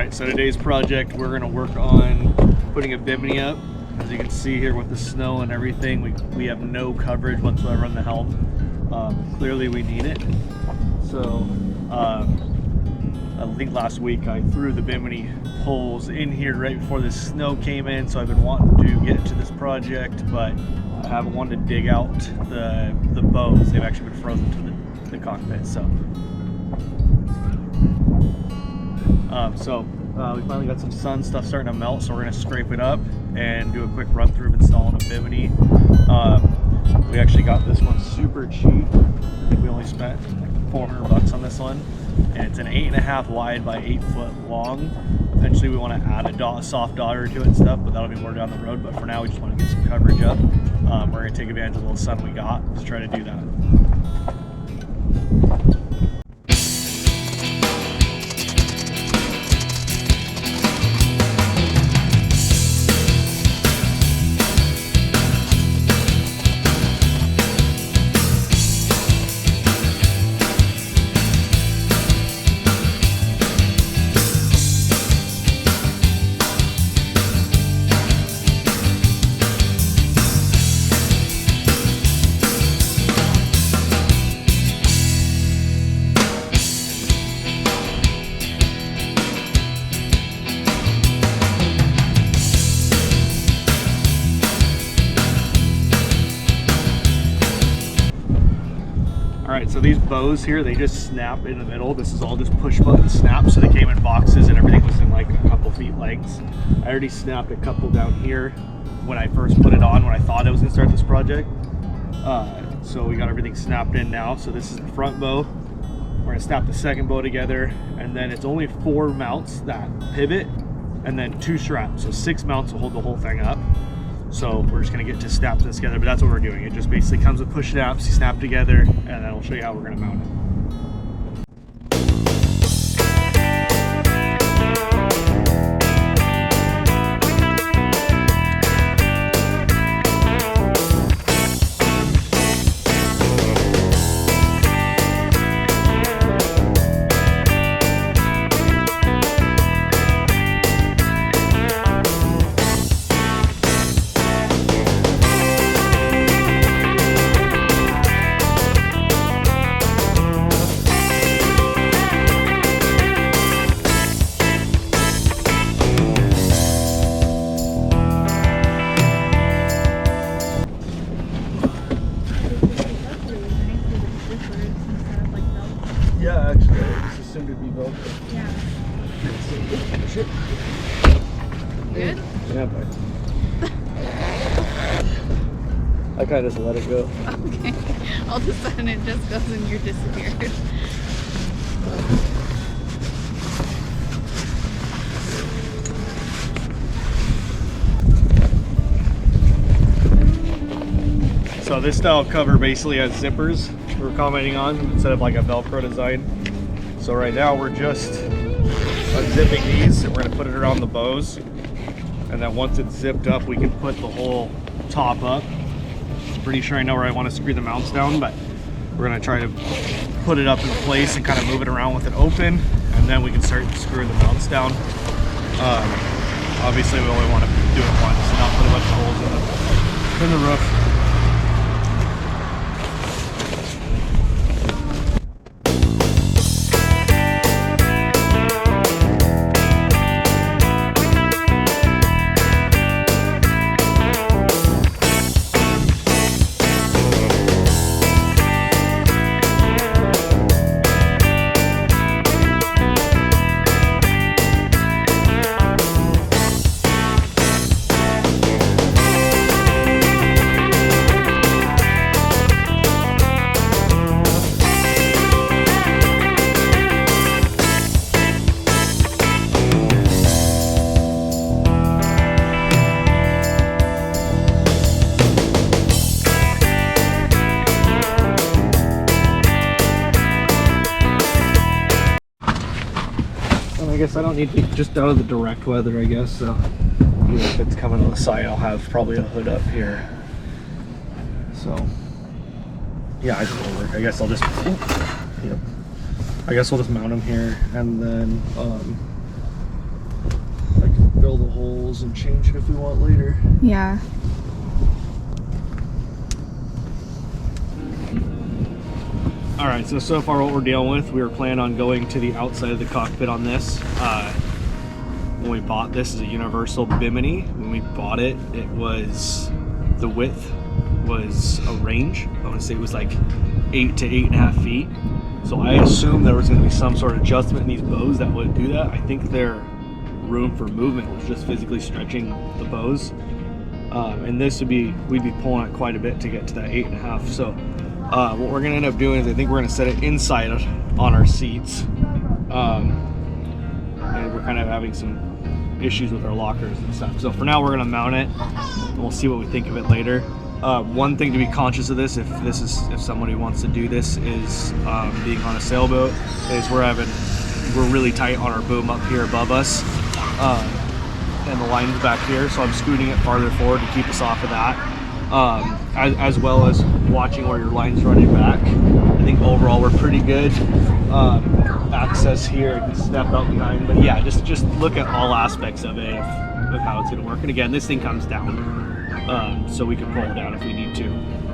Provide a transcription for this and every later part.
Alright, so today's project, we're going to work on putting a Bimini up. As you can see here with the snow and everything, we have no coverage whatsoever on the helm. Clearly we need it. So I think last week I threw the Bimini poles in here right before the snow came in, so I've been wanting to get to this project, but I haven't wanted to dig out the bows. They've actually been frozen to the cockpit. We finally got some sun stuff starting to melt, so we're going to scrape it up and do a quick run through of installing a Bimini. We actually got this one super cheap. I think we only spent like 400 bucks on this one, and it's an 8.5 wide by 8 foot long. Eventually we want to add a soft daughter to it and stuff, but that'll be more down the road. But for now we just want to get some coverage up. We're going to take advantage of the little sun we got to try to do that. Alright, so these bows here, they just snap in the middle. This is all just push button snaps, so they came in boxes and everything was in like a couple feet lengths. I already snapped a couple down here when I first put it on, when I thought I was going to start this project. So we got everything snapped in now. So this is the front bow. We're going to snap the second bow together, and then it's only 4 mounts that pivot and then 2 straps. So 6 mounts will hold the whole thing up. So we're just going to get to snap this together, but that's what we're doing. It just basically comes with push snaps, you snap together, and then I'll show you how we're going to mount it. Yeah, actually, I just assumed it'd be Velcro. Yeah. Shit. Good? Yeah, but I kind of just let it go. Okay. All of a sudden it just goes and you're disappeared. So this style cover basically has zippers we're commenting on instead of like a Velcro design. So right now we're just unzipping these and we're going to put it around the bows, and then once it's zipped up we can put the whole top up. I'm pretty sure I know where I want to screw the mounts down, but we're going to try to put it up in place and kind of move it around with it open, and then we can start screwing the mounts down. Obviously we only want to do it once and not put a bunch of holes in the roof. guess I don't need to be just out of the direct weather, I guess. So even if it's coming on the side, I'll have probably a hood up here. So yeah, I think it'll work. I guess I'll just, yep. I guess we'll just mount them here, and then drill the holes and change it if we want later. Yeah. All right, so far what we're dealing with, we were planning on going to the outside of the cockpit on this. When we bought this as a universal Bimini, when we bought it, it was, the width was a range. I want to say it was like 8 to 8.5 feet. So I assumed there was going to be some sort of adjustment in these bows that would do that. I think their room for movement was just physically stretching the bows. And this would be, we'd be pulling it quite a bit to get to that 8.5. So what we're going to end up doing is I think we're going to set it inside on our seats. And we're kind of having some issues with our lockers and stuff. So for now we're going to mount it and we'll see what we think of it later. One thing to be conscious of this, if somebody wants to do this, is being on a sailboat, is we're really tight on our boom up here above us, and the line's back here, so I'm scooting it farther forward to keep us off of that, as well as watching where your line's running back. I think overall we're pretty good. Access here, I can step out behind, but yeah, just look at all aspects of it, of how it's going to work. And again, this thing comes down, so we can pull it down if we need to.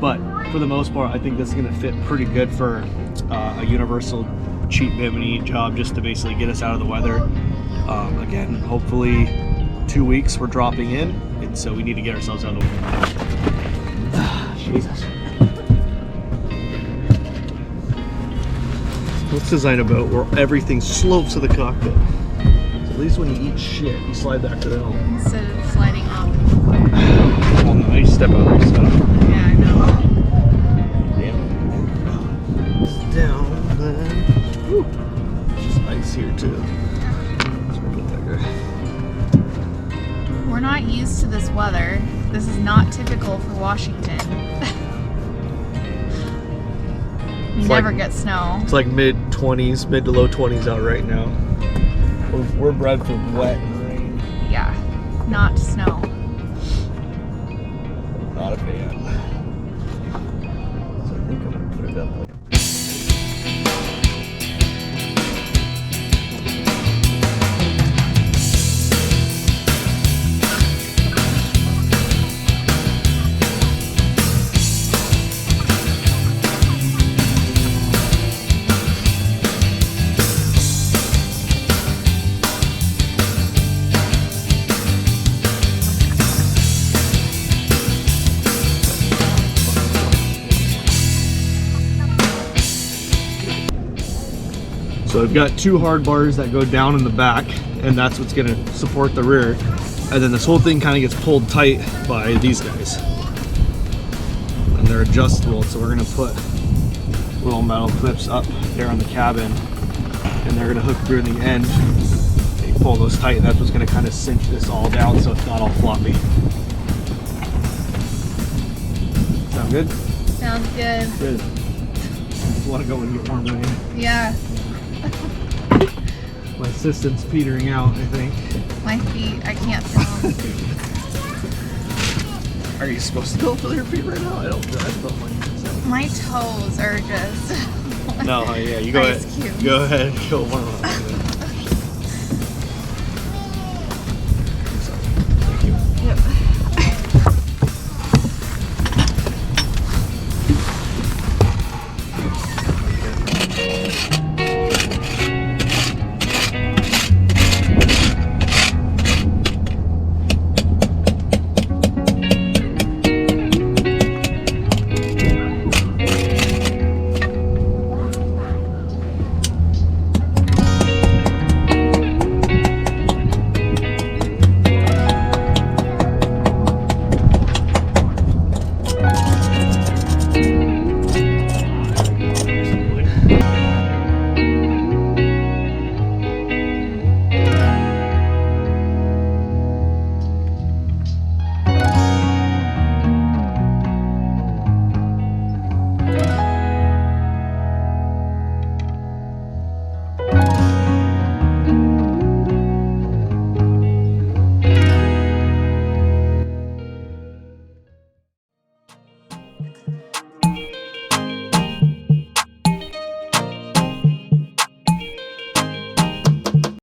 But for the most part, I think this is going to fit pretty good for a universal cheap Bimini job, just to basically get us out of the weather. Again, hopefully 2 weeks we're dropping in, and so we need to get ourselves out of the weather. Jesus. Let's design a boat where everything slopes to the cockpit. So at least when you eat shit, you slide back to the helm. Instead of sliding off. Oh no, you step out there, stuff. Yeah, I know. Damn. It's down then. Woo. There's ice here too. Let's put that guy. We're not used to this weather. This is not typical for Washington. We never get snow. It's like mid-20s, mid to low 20s out right now. We're bred for wet and rain. Yeah, not snow. Not a fan. So I think I'm gonna put it up like. So I've got two hard bars that go down in the back, and that's what's going to support the rear. And then this whole thing kind of gets pulled tight by these guys. And they're adjustable, so we're going to put little metal clips up there on the cabin, and they're going to hook through in the end. You pull those tight, and that's what's going to kind of cinch this all down so it's not all floppy. Sound good? Sounds good. Good. Just want to go and get warm in here. Yeah. My assistant's petering out, I think. My feet, I can't feel them. Are you supposed to go for their feet right now? I don't drive, but My toes are just... No, yeah, you go Ice ahead. cubes. Go ahead and go warm up.